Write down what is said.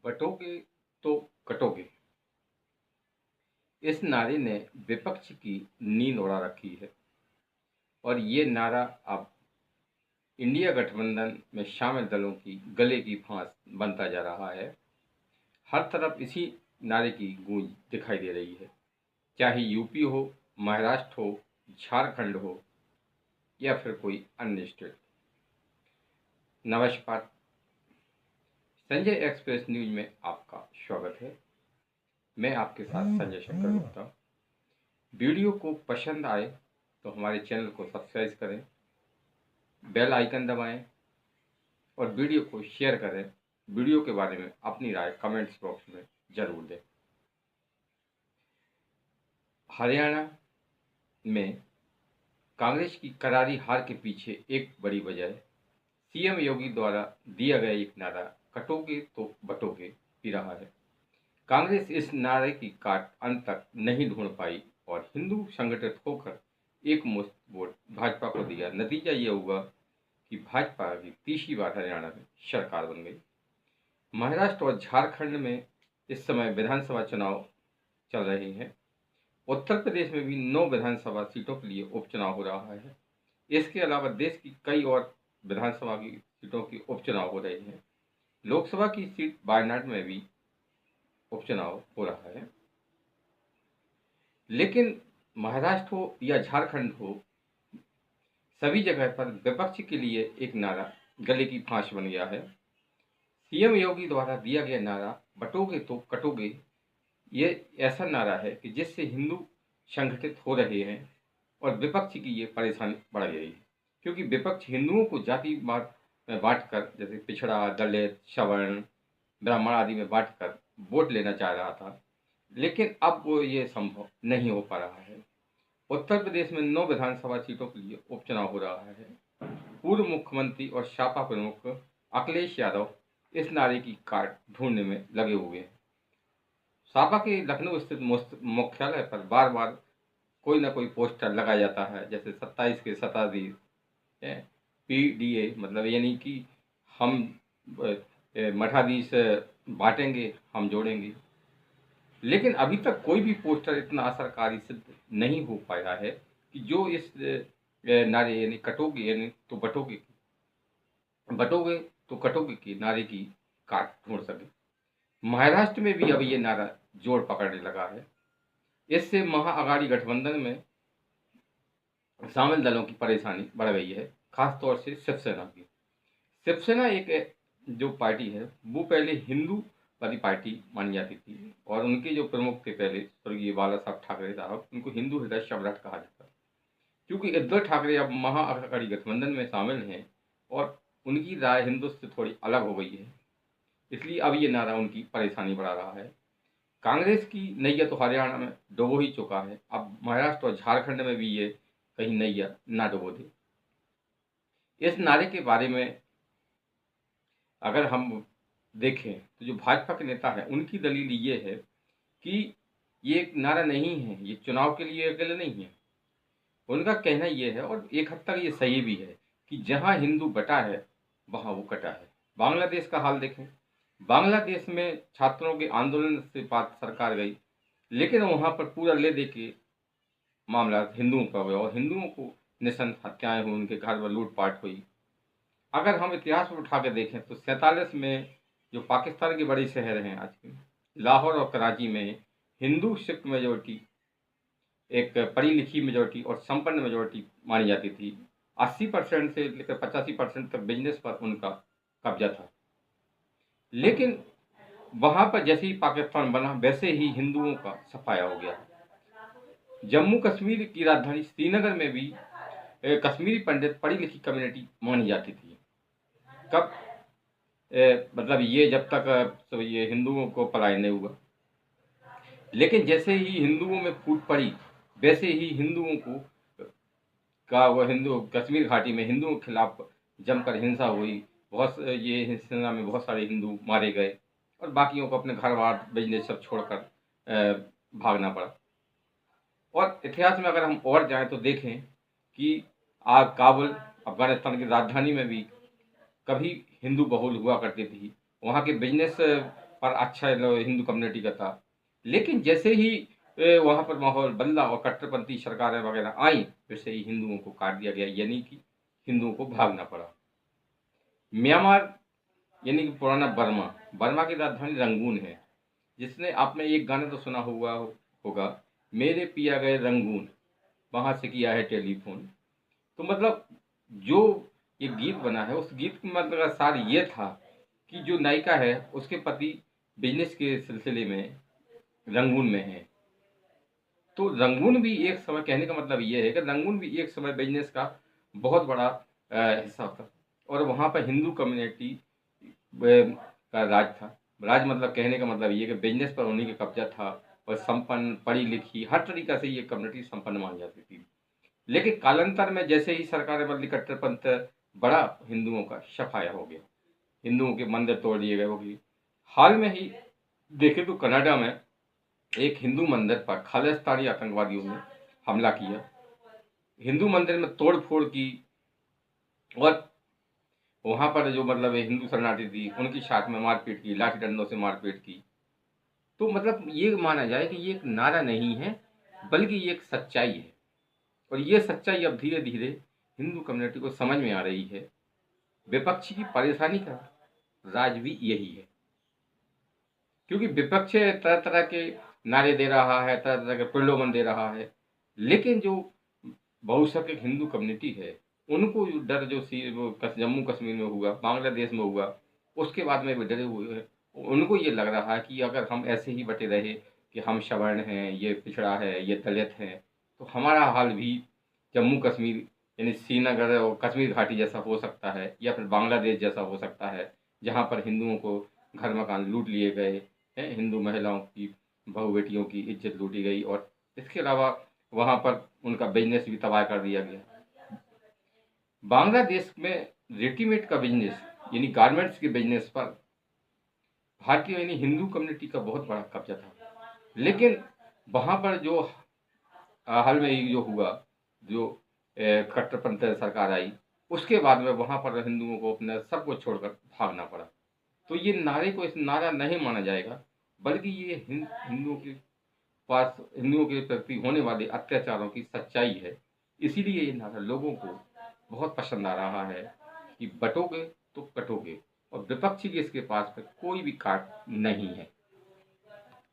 बटोगे तो कटोगे। इस नारे ने विपक्ष की नींद उड़ा रखी है और ये नारा अब इंडिया गठबंधन में शामिल दलों की गले की फांस बनता जा रहा है। हर तरफ इसी नारे की गूंज दिखाई दे रही है, चाहे यूपी हो, महाराष्ट्र हो, झारखंड हो या फिर कोई अन्य स्टेट। नमस्कार, संजय एक्सप्रेस न्यूज में आपका स्वागत है। मैं आपके साथ संजय शंकर गुप्ता। वीडियो को पसंद आए तो हमारे चैनल को सब्सक्राइब करें, बेल आइकन दबाएं और वीडियो को शेयर करें। वीडियो के बारे में अपनी राय कमेंट्स बॉक्स में जरूर दें। हरियाणा में कांग्रेस की करारी हार के पीछे एक बड़ी वजह सीएम योगी द्वारा दिया गया एक नारा कटोगे तो बटोगे ही रहा है। कांग्रेस इस नारे की काट अंत तक नहीं ढूंढ पाई और हिंदू संगठित होकर एक मुश्त वोट भाजपा को दिया। नतीजा ये हुआ कि भाजपा की तीसरी बार हरियाणा में सरकार बन गई। महाराष्ट्र और झारखंड में इस समय विधानसभा चुनाव चल रहे हैं। उत्तर प्रदेश में भी 9 विधानसभा सीटों के लिए उपचुनाव हो रहा है। इसके अलावा देश की कई और विधानसभा की सीटों की उपचुनाव हो रहे हैं। लोकसभा की सीट वायनाड में भी उपचुनाव हो रहा है। लेकिन महाराष्ट्र हो या झारखंड हो, सभी जगह पर विपक्ष के लिए एक नारा गले की फांस बन गया है। सीएम योगी द्वारा दिया गया नारा बटोगे तो कटोगे, ये ऐसा नारा है कि जिससे हिंदू संगठित हो रहे हैं और विपक्ष की ये परेशानी बढ़ गई है। क्योंकि विपक्ष हिंदुओं को जातिवाद में बांटकर, जैसे पिछड़ा, दलित, सवर्ण, ब्राह्मण आदि में बांटकर वोट लेना चाह रहा था, लेकिन अब वो ये संभव नहीं हो पा रहा है। उत्तर प्रदेश में 9 विधानसभा सीटों के लिए उपचुनाव हो रहा है। पूर्व मुख्यमंत्री और सपा प्रमुख अखिलेश यादव इस नारे की काट ढूंढने में लगे हुए हैं। सपा के लखनऊ स्थित मुख्यालय पर बार बार कोई ना कोई पोस्टर लगाया जाता है, जैसे 27 के शताब्दी PDA, मतलब यानी कि हम मठाधीश बांटेंगे, हम जोड़ेंगे। लेकिन अभी तक कोई भी पोस्टर इतना असरकारी सिद्ध नहीं हो पाया है कि जो इस नारे यानी कटोगे यानी तो बटोगे बटोगे तो कटोगे की नारे की काट ढूंढ सके। महाराष्ट्र में भी अब ये नारा जोर पकड़ने लगा है। इससे महाअघाड़ी गठबंधन में शामिल दलों की परेशानी बढ़ गई है, खासतौर से शिवसेना की। शिवसेना एक जो पार्टी है वो पहले हिंदू वाली पार्टी मानी जाती थी और उनके जो प्रमुख थे पहले स्वर्गीय बाला साहब ठाकरे साहब, उनको हिंदू हृदय सम्राट कहा जाता है। क्योंकि उद्धव ठाकरे अब महाअघाड़ी गठबंधन में शामिल हैं और उनकी राय हिंदू से थोड़ी अलग हो गई है, इसलिए अब ये नारा उनकी परेशानी बढ़ा रहा है। कांग्रेस की नैया तो हरियाणा में डुबो ही चुका है, अब महाराष्ट्र और झारखंड में भी ये कहीं नैया ना डुबो दे। इस नारे के बारे में अगर हम देखें तो जो भाजपा के नेता हैं उनकी दलील ये है कि ये एक नारा नहीं है, ये चुनाव के लिए अकेले नहीं है। उनका कहना ये है, और एक हद तक ये सही भी है, कि जहां हिंदू बटा है वहां वो कटा है। बांग्लादेश का हाल देखें। बांग्लादेश में छात्रों के आंदोलन से बात सरकार गई, लेकिन वहां पर पूरा ले दे के मामला हिंदुओं का हुआ और हिंदुओं को निशंस हत्याएं हुई, उनके घर में लूटपाट हुई। अगर हम इतिहास में उठा के देखें तो 47 में जो पाकिस्तान के बड़े शहर हैं आज के, लाहौर और कराची में हिंदू सिख मेजोरिटी, एक पढ़ी लिखी मेजोरिटी और संपन्न मेजोरिटी मानी जाती थी। 80% से लेकर 85% तक बिजनेस पर उनका कब्जा था। लेकिन वहां पर जैसे ही पाकिस्तान बना वैसे ही हिंदुओं का सफाया हो गया। जम्मू कश्मीर की राजधानी श्रीनगर में भी कश्मीरी पंडित पढ़ी लिखी कम्युनिटी मानी जाती थी। कब मतलब ये जब तक तो ये हिंदुओं को पलायन नहीं हुआ। लेकिन जैसे ही हिंदुओं में फूट पड़ी वैसे ही हिंदुओं को वो हिंदू कश्मीर घाटी में हिंदुओं के खिलाफ जमकर हिंसा हुई। ये हिंसा में बहुत सारे हिंदू मारे गए और बाकियों को अपने घर बार बिजनेस सब छोड़कर भागना पड़ा। और इतिहास में अगर हम और जाएं तो देखें कि काबुल अफगानिस्तान की राजधानी में भी कभी हिंदू बहुल हुआ करती थी। वहाँ के बिजनेस पर अच्छा हिंदू कम्युनिटी का था। लेकिन जैसे ही वहाँ पर माहौल बदला और कट्टरपंथी सरकारें वगैरह आई, वैसे ही हिंदुओं को काट दिया गया, यानी कि हिंदुओं को भागना पड़ा। म्यांमार यानी कि पुराना बर्मा, बर्मा की राजधानी रंगून है। जिसने आपने एक गाना तो सुना हुआ होगा, मेरे पिया गए रंगून, वहाँ से किया है टेलीफोन। तो मतलब जो ये गीत बना है, उस गीत का मतलब सार ये था कि जो नायिका है उसके पति बिजनेस के सिलसिले में रंगून में है। तो रंगून भी एक समय, कहने का मतलब ये है कि रंगून भी एक समय बिजनेस का बहुत बड़ा हिस्सा था, और वहाँ पर हिंदू कम्युनिटी का राज था। राज मतलब, कहने का मतलब ये कि बिजनेस पर उन्हीं का कब्जा था, और संपन्न, पढ़ी लिखी, हर तरीका से ये कम्युनिटी संपन्न मानी जाती थी। लेकिन कालांतर में जैसे ही सरकारें बदली, कट्टरपंथ बड़ा, हिंदुओं का सफाया हो गया, हिंदुओं के मंदिर तोड़ दिए गए होगी। हाल में ही देखें तो कनाडा में एक हिंदू मंदिर पर खालिस्तानी आतंकवादियों ने हमला किया, हिंदू मंदिर में तोड़ फोड़ की, और वहां पर जो मतलब हिंदू शरणार्थी थी उनकी साथ में मारपीट की, लाठी डंडों से मारपीट की। तो मतलब ये माना जाए कि ये एक नारा नहीं है, बल्कि ये एक सच्चाई है, और ये सच्चाई अब धीरे धीरे हिंदू कम्युनिटी को समझ में आ रही है। विपक्ष की परेशानी का राज भी यही है, क्योंकि विपक्ष तरह तरह के नारे दे रहा है, तरह तरह के प्रलोभन दे रहा है, लेकिन जो बहुसंख्यक हिंदू कम्युनिटी है, उनको जो डर, जो वो जम्मू कश्मीर में हुआ, बांग्लादेश में हुआ, उसके बाद में भी डरे हुए हैं। उनको ये लग रहा है कि अगर हम ऐसे ही बटे रहे कि हम सवर्ण हैं, ये पिछड़ा है, ये दलित है, तो हमारा हाल भी जम्मू कश्मीर यानी श्रीनगर और कश्मीर घाटी जैसा हो सकता है, या फिर बांग्लादेश जैसा हो सकता है, जहाँ पर हिंदुओं को घर मकान लूट लिए गए हैं, हिंदू महिलाओं की, बहू बेटियों की इज्जत लूटी गई, और इसके अलावा वहाँ पर उनका बिजनेस भी तबाह कर दिया गया। बांग्लादेश में रेडीमेड का बिजनेस यानी गारमेंट्स के बिजनेस पर भारतीय यानी हिंदू कम्युनिटी का बहुत बड़ा कब्जा था। लेकिन वहाँ पर जो हाल में ही जो हुआ, जो कट्टरपंथ सरकार आई, उसके बाद में वहाँ पर हिंदुओं को अपने सब कुछ छोड़कर भागना पड़ा। तो ये नारे को इस नारा नहीं माना जाएगा, बल्कि ये हिंदुओं के पास, हिंदुओं के प्रति होने वाले अत्याचारों की सच्चाई है। इसीलिए ये नारा लोगों को बहुत पसंद आ रहा है कि बटोगे तो कटोगे, और विपक्षी के इसके पास में कोई भी काट नहीं है।